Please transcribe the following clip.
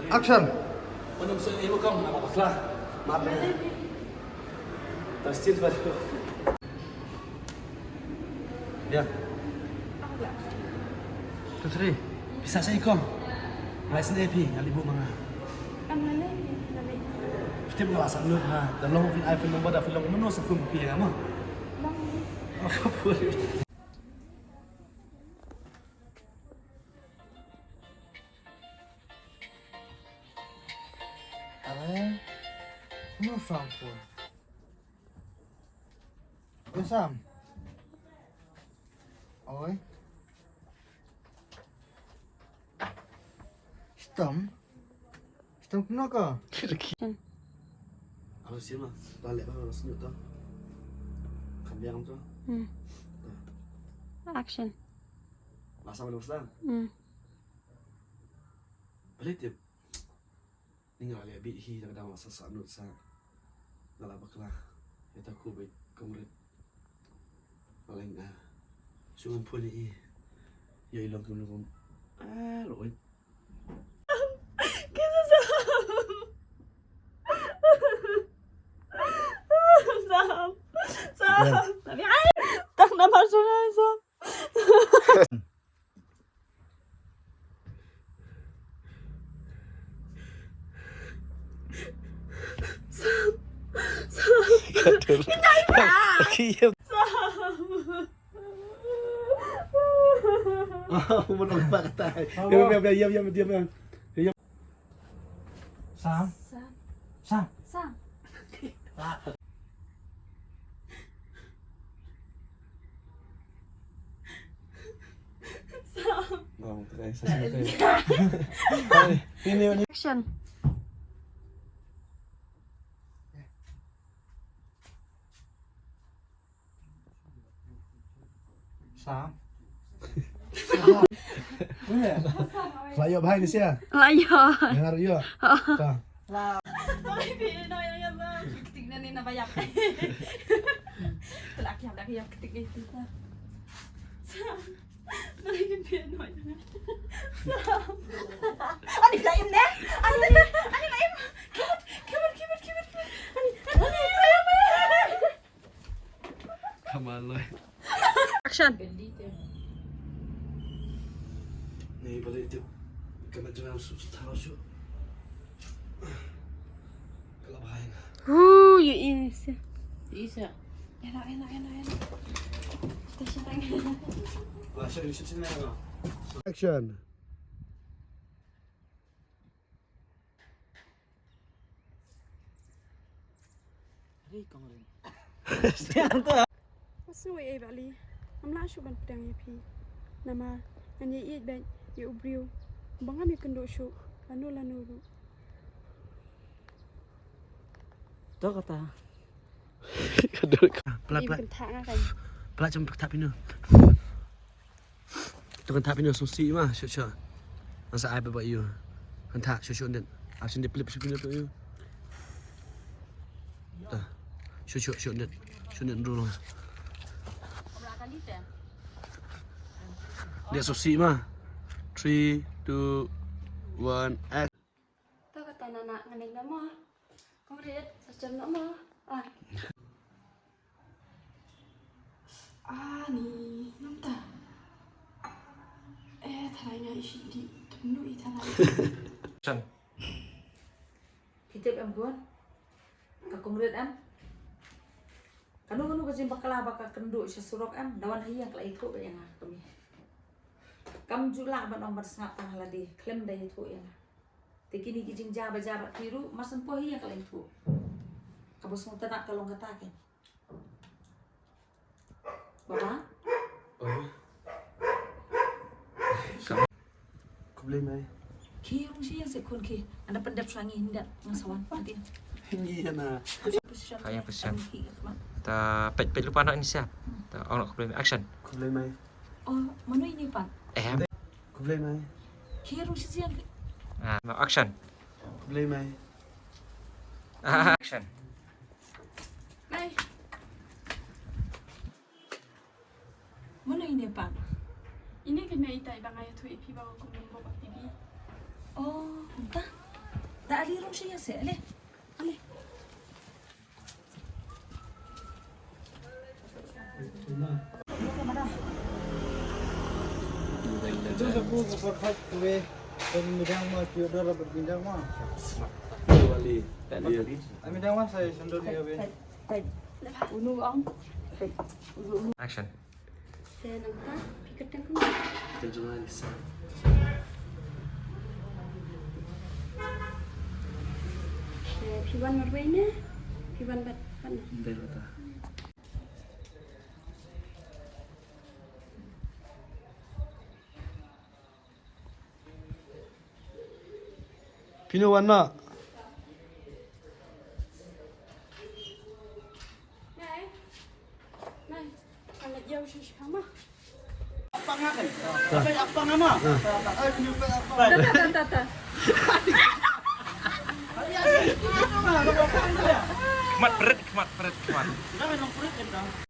Action. Menurut saya ibu kamu apa baklah? Maaf ya. Pasti baru. Ya. Putri, bisa saya ikut? Mulai sendiri, kali ibu mana? Kita mengalas anu ha. Dalam film iPhone nombor dah film menurut saya film piye kamu? Apa boleh? Apa? No shampoo. Sam. Oi. Hitam kenapa? Harus sih mah, balik baru harus nyut tu. Kambiang tu. Action. Masa mana Ustaz? Balik dia. Ningal ya bihi tak ada masa sanut sa. Ngala baklah. Ya takku baik komret. Paling sungan puli. Ya ilang kemulung. Loi. Tapi tak nak masuk Sam. Oh, menang pak kata. Diam. Sam. Oh, saya ini. Action. Sam. Layo behind this ya. Layo. Dengar yo. Ta. Tapi pino yang ketik ni na bayak. Laki yang ketik itu. Lagi pino yang. Ani laim deh. Ani laim. Kibet. Ani laim. Kamalay. Action. Nih balik itu. Kena jangan tahu su. Kalau bahaya. You easy. Enak. Station tangan. Langsung di sini lah. Action. Masuk bali. Amla syuban pedang yapi. Nama nanya iet ban ya ubriu. Bangam ya kendo syuk. Lanu. Đó kata. Pelan-pelan. Pelan jam tak pinu. Tu kan tak pinu susi mah, syuk. Masa ai buat you. Kan tak syuk den. Asin dia pelip pinu tu you. Dah. Syuk den. Syuk den dulu. Dia susi mah. 3, 2, 1, act. Tahu kata anak ngening nama. Kemudian sejam nama. Ni namta. Tharainya isi di tenu itharai. Action. Hitip em kuan. Kakungrit em. Kanu kasi bakala baka kendo sa surok em dawan hiya kala iko yang kami. Kam jula ban ong bersangap tanghala di klem dai itu yang. Tikini kijing jaba tiru masan po hiya kala itu. Kabus mo tanak kalong katakin. Baba? Kau boleh mai. Kiyong siya sa kun ki. Anda pendap sangi hinda ng sawan pati. Hindi na. Kaya pesan. Ta pet lupa nak ni siap. Ta orang nak boleh action. Kau boleh mai. Oh, mana ini pan? Kau boleh mai. Kiyong siya. Action. Kau boleh mai. Action. Nay. Mana ini pan? Ini kena itai bangai tu ipi bawa kumbang bawa TV. Oh, entah. Tak alih rong siya sih, alih. Alih. Itu aku berhak kue pembidang mah tiada dapat bidang mah. Wali. Tak dia. Bidang mah saya sendiri ya be. Unu ang. Action. Saya nampak pikir dan Kita jurnalis. saya piwan marwena, piwan bat pan. Delta. Pino warna. Này. Này, thằng này yêu chứ không mà. Apa ngakan? Apa nama? Ay, penyukai apa? Tata. Kemat perut, kemat perut, kemat. Kita memang kulit kan?